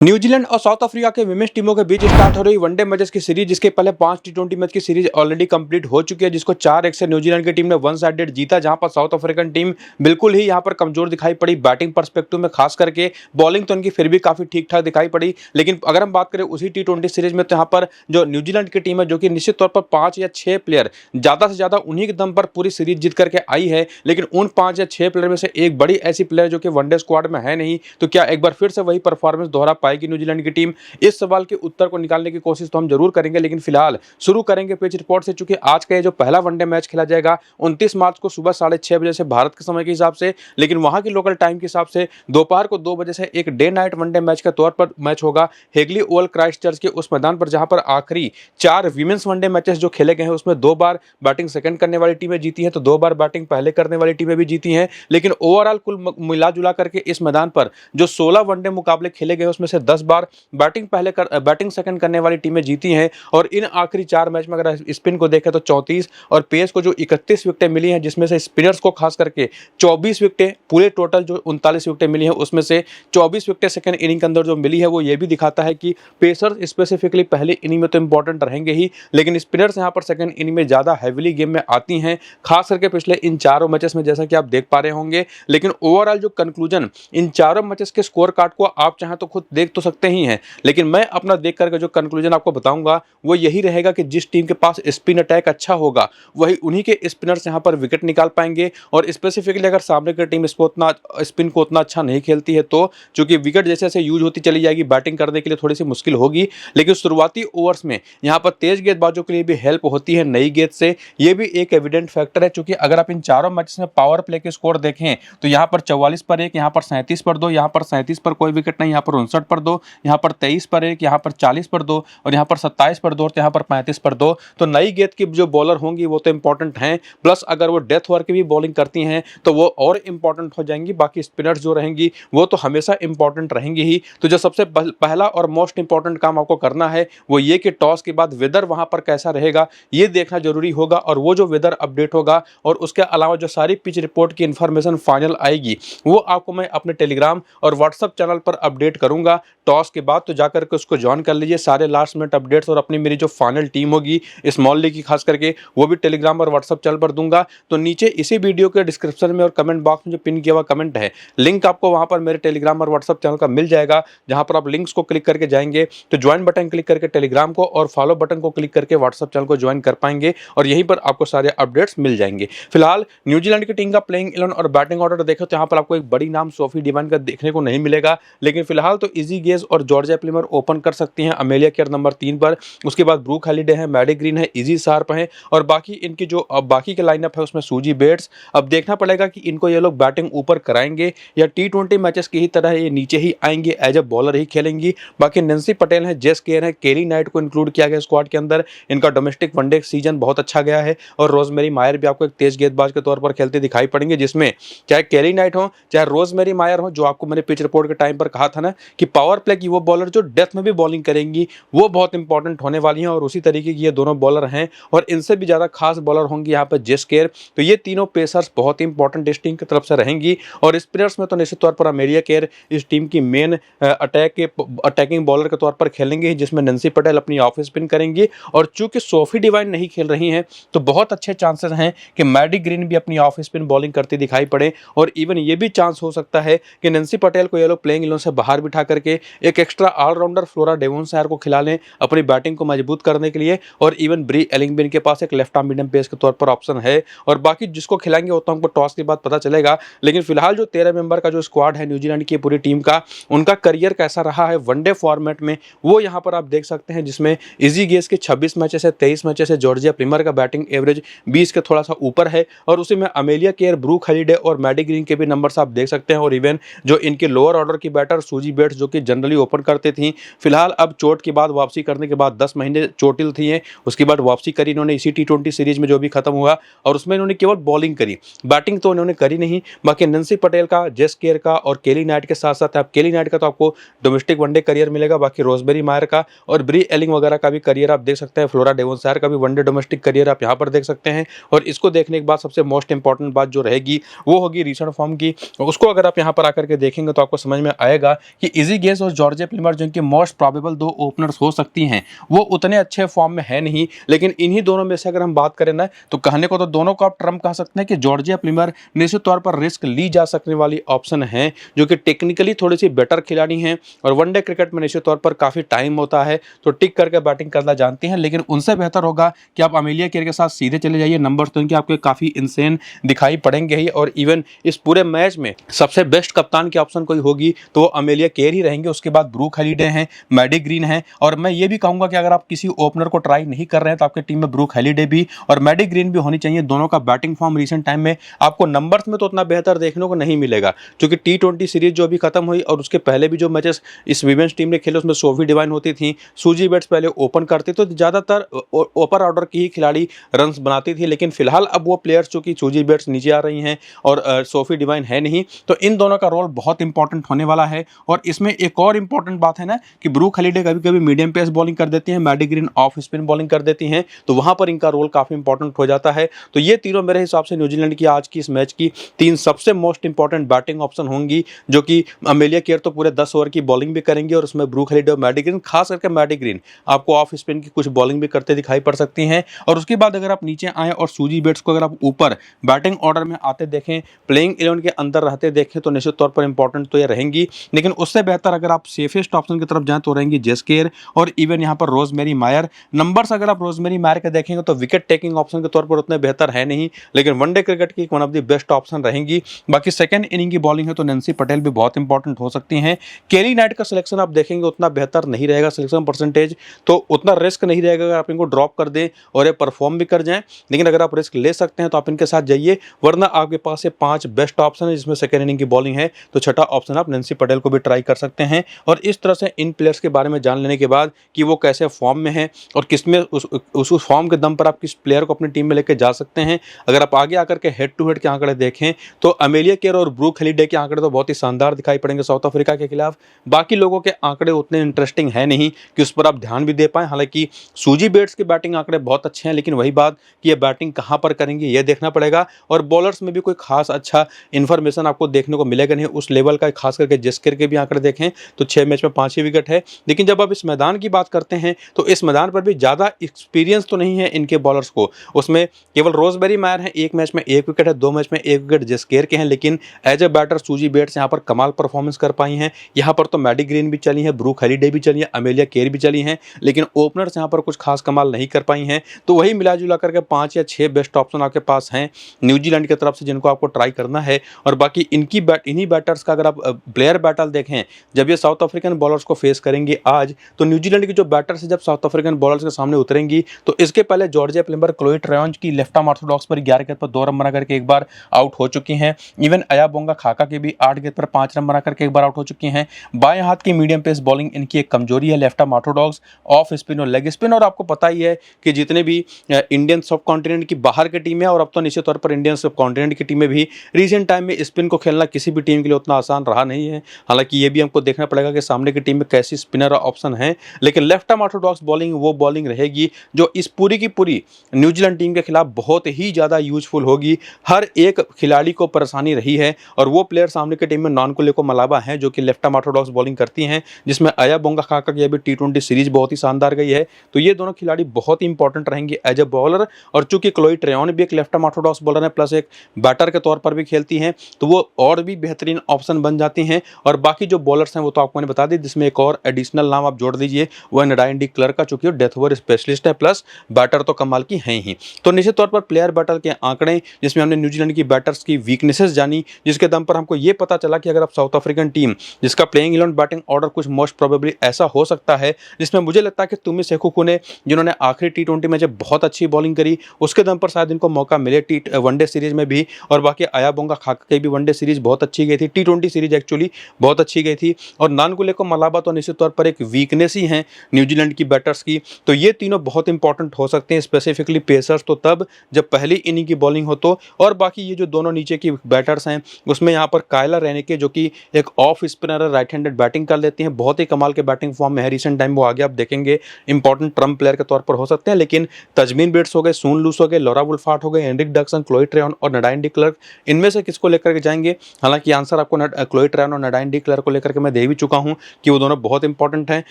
New Zealand और south Africa के women's टीमों के बीच स्टार्ट हो रही वनडे मैचेस की सीरीज, जिसके पहले 5 टी20 मैच की सीरीज ऑलरेडी कंप्लीट हो चुकी है, जिसको 4-1 से न्यूजीलैंड की टीम ने वन साइडेड जीता, जहां पर साउथ अफ्रीकन टीम बिल्कुल ही यहां पर कमजोर दिखाई पड़ी बैटिंग पर्सपेक्टिव में। खास करके बॉलिंग तो उनकी फिर भी काफी ठीक ठाक दिखाई पड़ी, लेकिन अगर हम बात करें उसी टी20 सीरीज में, तो यहाँ पर जो न्यूजीलैंड की टीम है, जो कि निश्चित तौर पर 5 या 6 प्लेयर ज्यादा से ज्यादा उन्हीं के दम पर पूरी सीरीज जीत करके आई है, लेकिन उन 5 या 6 प्लेयर में से एक बड़ी ऐसी प्लेयर जो कि वनडे स्क्वाड में है नहीं, तो क्या एक बार फिर से वही परफॉर्मेंस दोहरा पाएगी न्यूजीलैंड की टीम? इस सवाल के उत्तर को निकालने की कोशिश तो हम जरूर करेंगे, लेकिन फिलहाल शुरू करेंगे पिच रिपोर्ट से। चूंकि आज का ये जो पहला वनडे मैच खेला जाएगा 29 मार्च को सुबह 6:30 बजे से भारत के समय के हिसाब से, लेकिन वहां की लोकल टाइम के हिसाब से दोपहर को 2 बजे से एक डे नाइट वनडे मैच के तौर पर मैच होगा हेगली ओवल क्राइस्टचर्च के उस मैदान पर, जहां पर आखिरी 4 विमेंस वनडे मैचेस जो खेले गए हैं उसमें 2 बार बैटिंग सेकंड करने वाली टीमें जीती हैं, तो 2 बार बैटिंग पहले करने वाली टीमें भी जीती हैं। लेकिन ओवरऑल कुल मिला जुला करके इस मैदान पर जो 16 वनडे मुकाबले खेले गए उसमें से 10 बार बैटिंग सेकंड करने वाली टीमें जीती हैं। और इन आखिरी 4 मैच में अगर स्पिन को देखें तो 34 और पेस को जो 31 विकेटें मिली हैं, जिसमें से स्पिनर्स को खास करके 24 विकेटें, पूरे टोटल जो 39 विकेटें मिली हैं उसमें से 24 विकेटें सेकंड इनिंग के अंदर जो मिली है, वो ये भी दिखाता है कि पेसर्स स्पेसिफिकली पहली इनिंग में तो इंपॉर्टेंट रहेंगे ही, लेकिन स्पिनर्स यहाँ पर सेकंड इनिंग में ज्यादा हैविली गेम में आती हैं, खास करके पिछले इन चारों मैचेस में, जैसा कि आप देख पा रहे होंगे। लेकिन ओवरऑल जो कंक्लूजन इन चारों मैचेस के स्कोर कार्ड को आप चाहें तो खुद देख तो सकते ही हैं, लेकिन मैं अपना देख करके जो कंक्लूजन आपको बताऊंगा वो यही रहेगा कि जिस टीम के पास स्पिन अटैक अच्छा होगा वही उन्हीं के स्पिनर्स यहां पर विकेट निकाल पाएंगे। और स्पेसिफिकली अगर सामने की टीम स्पिन को उतना अच्छा नहीं खेलती है, तो चूंकि विकेट जैसे जैसे यूज होती चली जाएगी, बैटिंग करने के लिए थोड़ी सी मुश्किल होगी, लेकिन शुरुआती ओवर्स में यहां पर तेज गेंदबाजों के लिए भी हेल्प होती है नई गेंद से, ये भी एक एविडेंट फैक्टर है। चूंकि अगर आप इन चारों मैचेस में पावर प्ले के स्कोर देखें तो यहां पर 44 पर 1, यहां पर 37 पर 2, यहां पर 37 पर कोई विकेट नहीं, यहां पर 59 पर 2, यहां पर 23 पर 1, यहां पर 40 पर 2, और यहां पर 27 पर 2, और यहां पर 35 पर 2। तो नई गेंद की जो बॉलर होंगी वो तो इंपॉर्टेंट हैं, प्लस अगर वो डेथ ओवर की भी बॉलिंग करती हैं तो वो और इंपॉर्टेंट हो जाएंगी। बाकी स्पिनर्स जो रहेंगी वो तो हमेशा इंपॉर्टेंट रहेंगी ही। तो जो सबसे पहला और मोस्ट इंपॉर्टेंट काम आपको करना है वो ये कि टॉस के बाद वेदर वहां पर कैसा रहेगा ये देखना जरूरी होगा, और वो जो वेदर अपडेट होगा और उसके अलावा जो सारी पिच रिपोर्ट की इंफॉर्मेशन फाइनल आएगी वो आपको मैं अपने टेलीग्राम और व्हाट्सएप चैनल पर अपडेट करूंगा टॉस के बाद। तो जाकर के उसको ज्वाइन कर लीजिए, सारे लास्ट मिनट अपडेट्स और अपनी मेरी जो फाइनल टीम होगी स्मॉल लीग की खास करके वो भी टेलीग्राम और व्हाट्सएप चैनल पर दूंगा। तो नीचे इसी वीडियो के डिस्क्रिप्शन में और कमेंट बॉक्स में जो पिन किया हुआ कमेंट है, लिंक आपको वहां पर मेरे टेलीग्राम और व्हाट्सएप चैनल का मिल जाएगा, जहां पर आप लिंक्स को क्लिक करके जाएंगे तो ज्वाइन बटन क्लिक करके टेलीग्राम को और फॉलो बटन को क्लिक करके व्हाट्सएप चैनल को ज्वाइन कर पाएंगे, और यहीं पर आपको सारे अपडेट्स मिल जाएंगे। फिलहाल न्यूजीलैंड की टीम का प्लेइंग 11 और बैटिंग ऑर्डर देखें तो यहाँ पर आपको एक बड़ी नाम सोफी डिवाइन का देखने को नहीं मिलेगा, लेकिन फिलहाल तो इजी गेज और जॉर्जिया प्लेमर ओपन कर सकती हैं अमेलिया केयर नंबर 3 पर। उसके बाद ब्रूक हॉलिडे है, मैडी ग्रीन है, इजी शार्प है, और बाकी इनकी जो बाकी के लाइनअप है उसमें सूजी बेट्स। अब देखना पड़ेगा कि इनको ये लोग बैटिंग ऊपर कराएंगे या टी20 मैचेस की ही तरह ये नीचे ही आएंगे, एज ए बॉलर ही खेलेंगी। बाकी नैन्सी पटेल है, जेस केयर है, केली नाइट को इंक्लूड किया गया स्क्वाड के अंदर, इनका डोमेस्टिक वनडे सीजन बहुत अच्छा गया है, और रोजमेरी मायर भी आपको एक तेज गेंदबाज के तौर पर खेलते दिखाई पड़ेंगे, जिसमें चाहे केली नाइट हो चाहे रोजमेरी मायर हो, जो आपको मैंने पिच रिपोर्ट के टाइम पर कहा था ना कि पावर प्ले की वो बॉलर जो डेथ में भी बॉलिंग करेंगी वो बहुत इंपॉर्टेंट होने वाली हैं, और उसी तरीके की ये दोनों बॉलर हैं, और इनसे भी ज्यादा खास बॉलर होंगी यहाँ पर जेस केयर। तो ये तीनों पेसर्स बहुत ही इंपॉर्टेंट इस टीम की तरफ से रहेंगी, और स्पिनर्स में तो निश्चित तौर पर अमेलिया केयर इस टीम की मेन अटैकिंग बॉलर के तौर पर खेलेंगे, जिसमें नैन्सी पटेल अपनी ऑफ स्पिन करेंगी। और चूंकि सोफी डिवाइन नहीं खेल रही हैं तो बहुत अच्छे चांसेस हैं कि मैडी ग्रीन भी अपनी ऑफ स्पिन बॉलिंग करती दिखाई पड़े, और इवन ये भी चांस हो सकता है कि नैन्सी पटेल को ये लोग प्लेइंग 11 से बाहर बिठा करके एक एक्स्ट्रा ऑलराउंडर फ्लोरा डेवोनशायर को खिला लें अपनी बैटिंग को मजबूत करने के लिए, और इवन ब्री एलिंगबिन के पास एक लेफ्ट आर्म मीडियम पेस के तौर पर ऑप्शन है। और बाकी जिसको खिलाएंगे वो तो हमको टॉस के बाद पता चलेगा, लेकिन फिलहाल जो 13 मेंबर का जो स्क्वाड है न्यूजीलैंड की पूरी टीम का, उनका करियर कैसा रहा है वनडे फॉर्मेट में वो यहाँ पर आप देख सकते हैं, जिसमें इजी गेस के 26 मैचेस है, 23 मैचेस है, जॉर्जिया प्रीमियर का बैटिंग एवरेज 20 के थोड़ा सा ऊपर है, और उसी में अमेलिया केयर, ब्रूक हॉलिडे और मैडी ग्रीन के भी नंबर्स आप देख सकते हैं, और इवन जो इनके लोअर ऑर्डर की बैटर सूजी बेट्स जो कि जनरली ओपन करते थी, फिलहाल अब चोट के बाद वापसी करने के बाद 10 महीने चोटिल थी हैं, उसके बाद वापसी करी इन्होंने इसी टी20 सीरीज में जो भी खत्म हुआ, और उसमें इन्होंने केवल बॉलिंग करी, बैटिंग तो इन्होंने करी नहीं। बाकी नैन्सी पटेल का, जेस केयर का और केली नाइट के साथ साथ आप केली नाइट का तो आपको डोमेस्टिक वनडे करियर मिलेगा, बाकी रोजबेरी मायर का और ब्री एलिंग वगैरह का भी करियर आप देख सकते हैं, फ्लोरा डेवोनशायर का भी वनडे डोमेस्टिक करियर आप यहाँ पर देख सकते हैं। और इसको देखने के बाद सबसे मोस्ट इंपॉर्टेंट बात जो रहेगी वो होगी रीसेंट फॉर्म की, उसको अगर आप यहाँ पर आकर के देखेंगे तो आपको समझ में आएगा कि इजी डिएस और जॉर्जिया प्लिमर जो इनके मोस्ट प्रोबेबल दो ओपनर्स हो सकती हैं, वो उतने अच्छे फॉर्म में है नहीं। लेकिन इन्हीं दोनों में से अगर हम बात करें ना, तो कहने को तो दोनों को आप ट्रम्प कह सकते हैं कि जॉर्जिया प्लिमर निश्चित तौर पर रिस्क ली जा सकने वाली ऑप्शन है, जो कि टेक्निकली थोड़ी सी बेटर खिलाड़ी हैं और वनडे क्रिकेट में निश्चित तौर पर काफ़ी टाइम होता है तो टिक करके बैटिंग करना जानती हैं। लेकिन उनसे बेहतर होगा कि आप अमेलिया केयर के साथ सीधे चले जाइए। नंबर्स तो इनके आपको काफ़ी इंसेन दिखाई पड़ेंगे ही, और इवन इस पूरे मैच में सबसे बेस्ट कप्तान की ऑप्शन कोई होगी तो वो अमेलिया केयर ही रहेंगे। उसके बाद ब्रूक हेलिडे हैं, मैडी ग्रीन हैं, और मैं ये भी कहूंगा कि अगर आप किसी ओपनर को ट्राई नहीं कर रहे हैं तो आपकी टीम में ब्रूक हेलिडे भी और मैडी ग्रीन भी होनी चाहिए। दोनों का बैटिंग फॉर्म रिसेंट टाइम में आपको नंबर्स में तो उतना बेहतर देखने को नहीं मिलेगा, क्योंकि T20 सीरीज जो अभी खत्म हुई और उसके पहले भी जो मैचेस इस विमेंस टीम ने खेले उसमें सोफी डिवाइन होती थी, सूजी बेट्स पहले ओपन करती तो ज़्यादातर अपर ऑर्डर की ही खिलाड़ी रन्स बनाती थी। लेकिन फिलहाल अब वो प्लेयर्स चूंकि सूजी बेट्स नीचे आ रही हैं और सोफी डिवाइन है नहीं, तो इन दोनों का रोल बहुत इंपॉर्टेंट होने वाला है। और इसमें एक और इंपॉर्टेंट बात है ना कि ब्रूक हेलिडे कभी कभी मीडियम पेस बॉलिंग कर देती हैं, Maddy Green off spin bowling कर देती हैं, तो वहां पर इनका रोल काफी इंपॉर्टेंट हो जाता है। तो ये तीनों मेरे हिसाब से न्यूजीलैंड की आज की इस मैच की तीन सबसे मोस्ट इंपॉर्टेंट बैटिंग ऑप्शन होंगी, जो कि अमेलिया केयर तो पूरे 10 ओवर की बॉलिंग भी करेंगी और उसमें ब्रूक हेलिडे और मैडी ग्रीन, खास करके मैडी ग्रीन आपको ऑफ स्पिन की कुछ बॉलिंग भी करते दिखाई पड़ सकती हैं। और उसके बाद अगर आप नीचे आए और सूजी बेट्स को अगर आप ऊपर बैटिंग ऑर्डर में आते देखें, प्लेइंग 11 के अंदर रहते देखें, तो निश्चित तौर पर इंपॉर्टेंट तो ये रहेंगी। लेकिन उससे बेहतर अगर आप सेफेस्ट ऑप्शन की तरफ जाएं तो रहेंगी जेस केयर और इवन यहाँ पर रोजमेरी मायर। नंबर्स अगर आप रोजमेरी मायर के देखेंगे तो विकेट टेकिंग ऑप्शन के तौर पर उतने बेहतर है नहीं, लेकिन वनडे क्रिकेट की one of the best option रहेंगी। बाकी सेकंड इनिंग की बॉलिंग है तो नैन्सी पटेल भी बहुत इंपॉर्टेंट हो सकती हैं। केली नाइट का सिलेक्शन आप देखेंगे उतना बेहतर नहीं रहेगा, सिलेक्शन परसेंटेज तो उतना रिस्क नहीं रहेगा अगर आप इनको ड्रॉप कर दें और ये परफॉर्म भी कर जाएं। लेकिन अगर आप रिस्क ले सकते हैं तो आप इनके साथ जाइए, वरना आपके पास ये 5 बेस्ट ऑप्शन है जिसमें सेकंड इनिंग की बॉलिंग है, तो छठा ऑप्शन आप नैन्सी पटेल को भी ट्राई कर सकते हैं। और इस तरह से इन प्लेयर्स के बारे में जान लेने के बाद कि वो कैसे फॉर्म में है और किसमें उस फॉर्म के दम पर आप किस प्लेयर को अपनी टीम में लेकर जा सकते हैं। अगर आप आगे आकर के हेड टू हेड के आंकड़े देखें तो अमेलिया केयर और ब्रूक हेलिडे के आंकड़े तो बहुत ही शानदार दिखाई पड़ेंगे साउथ अफ्रीका के खिलाफ। बाकी लोगों के आंकड़े उतने इंटरेस्टिंग है नहीं कि उस पर आप ध्यान भी दे पाएं। हालांकि सूजी बेट्स के बैटिंग आंकड़े बहुत अच्छे हैं, लेकिन वही बात कि ये बैटिंग कहां पर करेंगे ये देखना पड़ेगा। और बॉलर्स में भी कोई खास अच्छा इन्फॉर्मेशन आपको देखने को मिलेगा नहीं उस लेवल का। खास करके जस्कर के भी आंकड़े देखें तो 6 मैच में 5 ही विकेट है। लेकिन जब आप इस मैदान की बात करते हैं तो इस मैदान पर भी ज़्यादा एक्सपीरियंस तो नहीं है इनके बॉलर्स को। उसमें केवल रोजबेरी मायर है, 1 मैच में 1 विकेट है, 2 मैच में 1 विकेट जस्कर के हैं। लेकिन as a batter Suzie Bates यहाँ पर कमाल परफॉर्मेंस कर पाई हैं। यहाँ पर तो मैडी ग्रीन भी चली है, ब्रूक हेलिडे भी चली है, अमेलिया केयर भी चली हैं, लेकिन ओपनर्स यहाँ पर कुछ खास कमाल नहीं कर पाई हैं। तो वही मिला जुला करके 5 या 6 बेस्ट ऑप्शन आपके पास हैं न्यूजीलैंड की तरफ से जिनको आपको ट्राई करना है। और बाकी इन्हीं बैटर्स का अगर आप प्लेयर बैटल देखें, जब ये साउथ अफ्रीकन बॉलर्स को फेस करेंगे आज, तो न्यूजीलैंड की जो बैटर्स जब साउथ अफ्रीकन बॉलर्स के सामने उतरेंगी तो इसके पहले जॉर्जिया प्लिमर क्लोई ट्रेयन की लेफ्ट आर्म ऑर्थोडॉक्स पर 11 गेंद पर 2 रन बना करके एक बार आउट हो चुकी हैं। इवन अयाबोंगा खाका के भी 8 गेंद पर 5 रन बना करके एक बार आउट हो चुकी हैं। बाएं हाथ की मीडियम पेस बॉलिंग इनकी एक कमजोरी है, left arm Orthodox, off spin और लेग स्पिन। और आपको पता ही है कि जितने भी इंडियन सब कॉन्टिनेंट की बाहर की टीम है और अब तो निश्चित तौर पर इंडियन सब कॉन्टिनेंट की टीमें भी रिसेंट टाइम में स्पिन को खेलना किसी भी टीम के लिए उतना आसान रहा नहीं है। हालांकि ये भी हमको देखना पड़ेगा कि सामने की टीम में कैसी स्पिनर ऑप्शन है। लेकिन लेफ्ट आर्म ऑर्थोडॉक्स बॉलिंग वो बॉलिंग रहेगी जो इस पूरी की पूरी न्यूजीलैंड टीम के खिलाफ बहुत ही ज़्यादा यूजफुल होगी। हर एक खिलाड़ी को परेशानी रही है और वो प्लेयर सामने की टीम में नॉनकुलेको मलाबा हैं जो कि लेफ्ट आर्म ऑर्थोडॉक्स बॉलिंग करती हैं, जिसमें अयाबोंगा खाका की अभी T20 सीरीज बहुत ही शानदार गई है। तो ये दोनों खिलाड़ी बहुत ही इंपॉर्टेंट रहेंगे एज ए बॉलर। और चूंकि क्लोई ट्रेयन भी एक लेफ्ट आर्म ऑर्थोडॉक्स बॉलर है प्लस एक बैटर के तौर पर भी खेलती हैं, तो वो और भी बेहतरीन ऑप्शन बन जाती हैं। और बाकी जो बॉलर्स हैं वो तो आपको मैंने बता दी, जिसमें एक और एडिशनल नाम आप जोड़ दीजिए, वह नडाइन डी क्लर्क का, चूंकि डेथ ओवर स्पेशलिस्ट है प्लस बैटर तो कमाल की हैं ही। तो निश्चित तौर पर प्लेयर बैटल के आंकड़े जिसमें हमने न्यूजीलैंड की बैटर्स की वीकनेसेस जानी, जिसके दम पर हमको ये पता चला कि अगर आप साउथ अफ्रीकन टीम जिसका प्लेइंग 11 बैटिंग ऑर्डर कुछ मोस्ट प्रोबेबली ऐसा हो सकता है, जिसमें मुझे लगता है कि तुमी सेकुकू ने जिन्होंने आखिरी T20 में जब बहुत अच्छी बॉलिंग करी उसके दम पर शायद इनको मौका मिले वनडे सीरीज में भी। और बाकी अयाबोंगा खाका की भी वनडे सीरीज बहुत अच्छी गई थी, T20 सीरीज एक्चुअली बहुत अच्छी गई थी। और नानकुलेको मलाबा तो निश्चित तौर पर एक वीकनेस ही है न्यूजीलैंड की बैटर्स की। तो ये तीनों बहुत इंपॉर्टेंट हो सकते हैं, स्पेसिफिकली पेसर्स तो तब जब पहली इनिंग की बॉलिंग हो तो। और बाकी ये जो दोनों नीचे की बैटर्स हैं उसमें यहाँ पर कायला रेनेके जो कि एक off spinner right handed batting कर लेती हैं, बहुत ही कमाल के बैटिंग फॉर्म में है रिसेंट टाइम। वो आगे आप देखेंगे इंपॉर्टेंट ट्रम्प प्लेयर के तौर पर हो सकते हैं। लेकिन तजमीन बेट्स हो गए, सून लूस हो गए, लॉरा वुल्फार्ट हो गए, एंड्रिक डक्सन, क्लोई ट्रेयन और नडाइन डी क्लर्क, इनमें से किसको लेकर के जाएंगे? हालांकि आंसर आपको क्लोई ट्रेयन और नडाइन डी क्लर्क को लेकर के मैं दे भी चुका हूँ कि वो दोनों बहुत इंपॉर्टेंट हैं।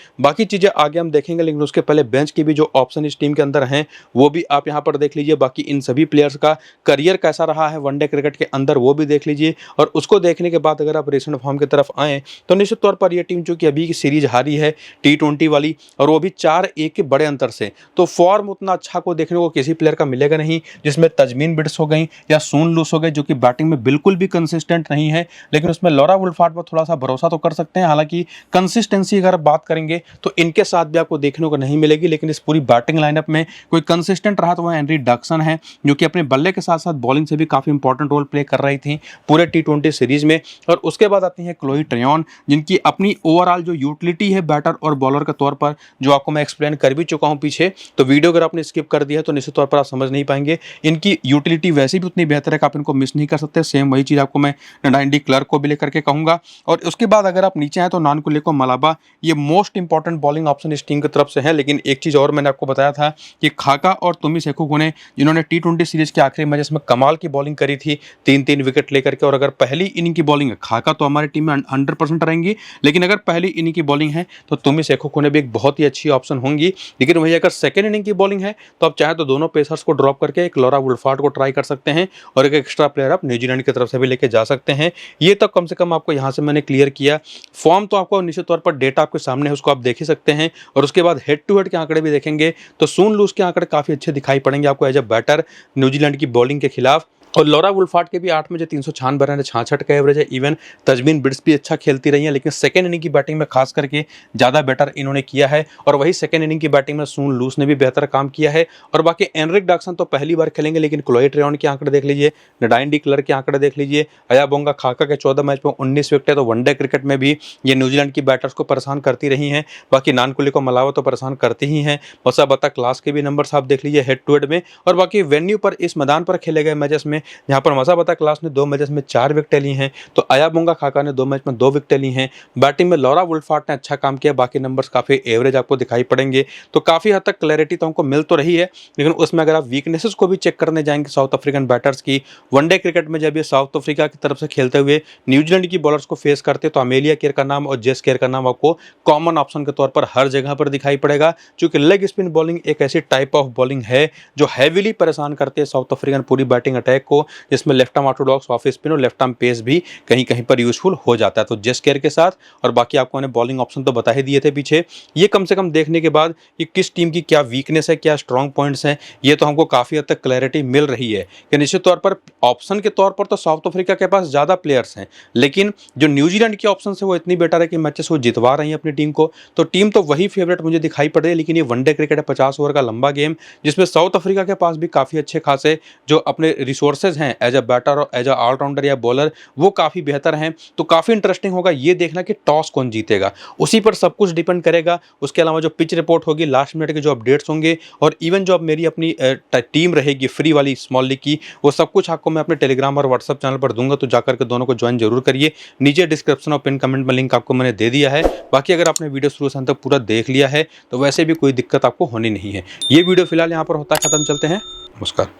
बाकी चीज़ें आगे हम देखेंगे, लेकिन उसके पहले बेंच की भी जो ऑप्शन इस टीम के अंदर हैं वो भी आप यहाँ पर देख लीजिए। बाकी इन सभी प्लेयर्स का करियर कैसा रहा है वनडे क्रिकेट के अंदर वो भी देख लीजिए। और उसको देखने के बाद अगर आप रिसेंट फॉर्म की तरफ आएँ तो निश्चित तौर पर यह टीम चूँकि अभी की सीरीज हारी है T20 वाली, और वो भी 4-1 के बड़े अंतर से, तो फॉर्म उतना अच्छा को देखने को किसी प्लेयर का मिलेगा नहीं, जिसमें तजमीन बिट्स हो गई या सून लूस हो गए जो कि बैटिंग में बिल्कुल भी कंसिस्टेंट नहीं है। लेकिन उसमें लॉरा वुल्फार्ड पर थोड़ा सा भरोसा तो कर सकते हैं। हालांकि कंसिस्टेंसी अगर बात करेंगे तो इनके साथ भी आपको देखने को नहीं मिलेगी, लेकिन इस पूरी बैटिंग लाइनअप में कोई कंसिस्टेंट रहा तो वह हेनरी डक्सन है, जो कि अपने बल्ले के साथ साथ बॉलिंग से भी काफी इंपॉर्टेंट रोल प्ले कर रही थी पूरे T20 सीरीज में। और उसके बाद आती है क्लोई ट्रेयन, जिनकी अपनी ओवरऑल जो यूटिलिटी है बैटर और बॉलर के तौर पर, जो आपको मैं एक्सप्लेन कर भी चुका हूं पीछे, तो वीडियो अगर आपने स्किप कर दिया है तो निश्चित तौर पर आप समझ नहीं पाएंगे। इनकी यूटिलिटी वैसे भी उतनी बेहतर है कि आप इनको मिस नहीं कर सकते। सेम वही चीज़ आपको मैं नडाइन डी क्लर्क को भी लेकर के कहूँगा। और उसके बाद अगर आप नीचे आए तो नानकुलेको मलाबा, ये मोस्ट इंपॉर्टेंट बॉलिंग ऑप्शन इस टीम की तरफ से है। लेकिन एक चीज़ और मैंने आपको बताया था कि खाका और तुमी सेखुगुने, जिन्होंने T20 सीरीज के आखिरी मैच में कमाल की बॉलिंग करी थी 3-3 विकेट लेकर के, और अगर पहली इनिंग की बॉलिंग है खाका तो हमारी टीम में 100% रहेंगी, लेकिन अगर पहली इनिंग की बॉलिंग है तो तुमी सेखुगुने भी एक बहुत ही अच्छी ऑप्शन होंगी। लेकिन वही अगर सेकेंड इनिंग की बॉलिंग है तो आप चाहे तो दोनों पेसर्स को ड्रॉप करके एक लॉरा वुल्फार्ड को ट्राई कर सकते हैं, और एक एक्स्ट्रा प्लेयर आप न्यूजीलैंड की तरफ से भी लेके जा सकते हैं। ये तो कम से कम आपको यहाँ से मैंने क्लियर किया। फॉर्म तो आपको निश्चित तौर पर डेटा आपके सामने है, उसको आप देख ही सकते हैं। और उसके बाद हेड टू हेड के आंकड़े भी देखेंगे तो सून लूस के आंकड़े काफ़ी अच्छे दिखाई पड़ेंगे आपको एज अ बैटर न्यूजीलैंड की बॉलिंग के खिलाफ। और लॉरा वुल्फार्ड के भी 8 में जो 396 रन है, 66 का एवरेज है। इवन तजमीन बिट्स भी अच्छा खेलती रही है, लेकिन सेकेंड इनिंग की बैटिंग में खास करके ज़्यादा बेटर इन्होंने किया है। और वही सेकेंड इनिंग की बैटिंग में सून लूस ने भी बेहतर काम किया है। और बाकी एनरिक डक्सन तो पहली बार खेलेंगे, लेकिन क्लोई ट्रेयन के आंकड़े देख लीजिए, नडाइन डी क्लर्क के आंकड़े देख लीजिए। अयाबोंगा खाका के 14 मैच में 19 विकेट है, तो वनडे क्रिकेट में भी ये न्यूजीलैंड की बैटर्स को परेशान करती रही हैं। बाकी नानकुलेको मलावा तो परेशान करती ही हैं। मसा बता क्लास के भी नंबर्स आप देख लीजिए हेड टू हेड में। और बाकी वेन्यू पर, इस मैदान पर खेले गए मैचेस में, यहाँ पर मसा बता क्लास ने 2 मैचेस में 4 विकेटें ली हैं, तो अयाबोंगा खाका ने 2 मैच में 2 विकेटें ली हैं। बैटिंग में लॉरा वुल्फार्ड ने अच्छा काम किया, बाकी नंबर्स काफी एवरेज आपको दिखाई पड़ेंगे। तो काफी हद तक क्लैरिटी तो हमको मिल तो रही है, लेकिन उसमें अगर आप वीकनेसेस को भी चेक करने जाएंगे साउथ अफ्रीकन बैटर्स की, वनडे क्रिकेट में जब ये साउथ अफ्रीका की तरफ से खेलते हुए न्यूजीलैंड की बॉलर्स को फेस करते तो अमेलिया केयर का नाम और जेस केयर का नाम आपको कॉमन ऑप्शन के तौर पर हर जगह पर दिखाई पड़ेगा। क्योंकि लेग स्पिन बॉलिंग एक ऐसी टाइप ऑफ बॉलिंग है जो हैविली परेशान करते हैं साउथ अफ्रीकन पूरी बैटिंग अटैक को, जिसमें left arm Orthodox off spin और लेफ्ट आर्म पेस भी कहीं कहीं पर यूजफुल हो जाता है। तो जेस केयर के साथ, और बाकी आपको मैंने बॉलिंग ऑप्शन तो बता ही दिए थे पीछे, ये कम से कम देखने के बाद कि किस टीम की क्या वीकनेस है, क्या स्ट्रॉन्ग पॉइंट्स हैं, ये तो हमको काफी हद तक क्लैरिटी मिल रही है कि निश्चित तौर पर ऑप्शन के तौर पर तो साउथ अफ्रीका के पास ज्यादा प्लेयर्स हैं, लेकिन जो न्यूजीलैंड की ऑप्शन है वो इतनी बेटर है कि मैचेस वो जितवा रही है अपनी टीम को। तो टीम तो वही फेवरेट मुझे दिखाई पड़ रही है, लेकिन ये वनडे क्रिकेट है, 50 ओवर का लंबा गेम, जिसमें साउथ अफ्रीका के पास भी काफी अच्छे खासे जो अपने रिसोर्सेज हैं एज अ बैटर और एज अ ऑलराउंडर या बॉलर, वो काफी बेहतर हैं। तो काफी इंटरेस्टिंग होगा ये देखना कि टॉस कौन जीतेगा, उसी पर सब कुछ डिपेंड करेगा। उसके अलावा जो पिच रिपोर्ट होगी, लास्ट मिनट के जो अपडेट्स होंगे, और इवन जो अब मेरी अपनी टीम रहेगी फ्री वाली स्मॉल लीग की, वो सब कुछ आपको मैं अपने टेलीग्राम और व्हाट्सएप चैनल पर दूंगा। तो जाकर के दोनों को ज्वाइन जरूर करिए। नीचे डिस्क्रिप्शन और पिन कमेंट में लिंक आपको मैंने दे दिया है। बाकी अगर आपने वीडियो शुरू से अंत तक पूरा देख लिया है तो वैसे भी कोई दिक्कत आपको होनी नहीं है। ये वीडियो फिलहाल यहाँ पर होता है खत्म। चलते हैं, नमस्कार।